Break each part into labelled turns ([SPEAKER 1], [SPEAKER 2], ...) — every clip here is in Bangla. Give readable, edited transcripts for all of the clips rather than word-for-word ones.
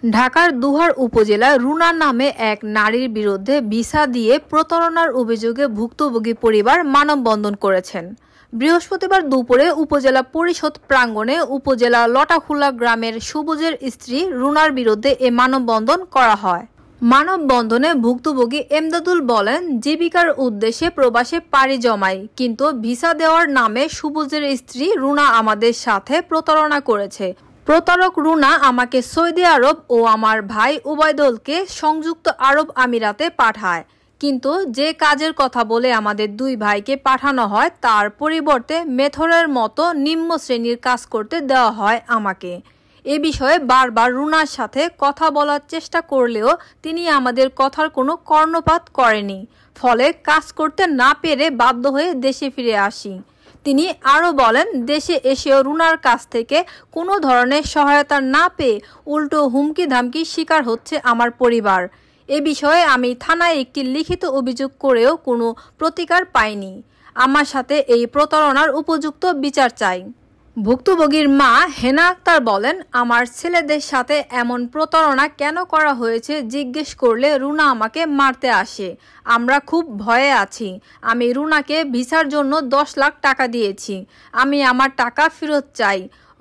[SPEAKER 1] ঢাকার দুহার উপজেলায় রুনা নামে এক নারীর বিরুদ্ধে ভিসা দিয়ে প্রতারণার অভিযোগে ভুক্তভোগী পরিবার মানববন্ধন করেছেন। বৃহস্পতিবার দুপুরে উপজেলা পরিষদ প্রাঙ্গণে উপজেলা লটাখোলা গ্রামের সবুজের স্ত্রী রুনার বিরুদ্ধে এ মানববন্ধন করা হয়। মানববন্ধনে ভুক্তভোগী এমদাদুল বলেন, জীবিকার উদ্দেশ্যে প্রবাসে পাড়ি জমাই, কিন্তু ভিসা দেওয়ার নামে সবুজের স্ত্রী রুনা আমাদের সাথে প্রতারণা করেছে। প্রতারক রুনা আমাকে সৌদি আরব ও আমার ভাই উবাইদুলকে সংযুক্ত আরব আমিরাতে পাঠায়, কিন্তু যে কাজের কথা বলে আমাদের দুই ভাইকে পাঠানো হয় তার পরিবর্তে মেথরের মতো নিম্ন শ্রেণীর কাজ করতে দেওয়া হয় আমাকে। এ বিষয়ে বারবার রুনার সাথে কথা বলার চেষ্টা করলেও তিনি আমাদের কথার কোনো কর্ণপাত করেনি, ফলে কাজ করতে না পেরে বাধ্য হয়ে দেশে ফিরে আসি। তিনি আরও বলেন, দেশে এসেও রুনার কাছ থেকে কোনো ধরনের সহায়তা না পেয়ে উল্টো হুমকি ধামকির শিকার হচ্ছে আমার পরিবার। এ বিষয়ে আমি থানায় একটি লিখিত অভিযোগ করেও কোনো প্রতিকার পাইনি। আমার সাথে এই প্রতারণার উপযুক্ত বিচার চাই। ভুক্তভোগীর মা হেনা আক্তার বলেন, আমার ছেলেদের সাথে এমন প্রতারণা কেন করা হয়েছে জিজ্ঞেস করলে রুনা আমাকে মারতে আসে। আমরা খুব ভয়ে আছি। আমি রুনাকে ভিসার জন্য 10 লাখ টাকা দিয়েছি। আমি আমার টাকা ফেরত চাই।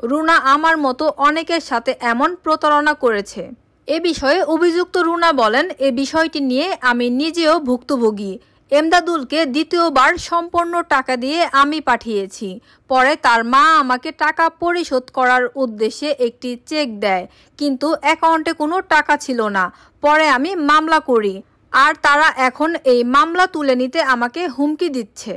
[SPEAKER 1] রুনা আমার মতো অনেকের সাথে এমন প্রতারণা করেছে। এ বিষয়ে অভিযুক্ত রুনা বলেন, এ বিষয়টি নিয়ে আমি নিজেও ভুক্তভোগী। এমদাদুলকে দ্বিতীয়বার সম্পূর্ণ টাকা দিয়ে আমি পাঠিয়েছি। পরে তার মা আমাকে টাকা পরিশোধ করার উদ্দেশ্যে একটি চেক দেয়, কিন্তু অ্যাকাউন্টে কোনো টাকা ছিল না। পরে আমি মামলা করি, আর তারা এখন এই মামলা তুলে নিতে আমাকে হুমকি দিচ্ছে।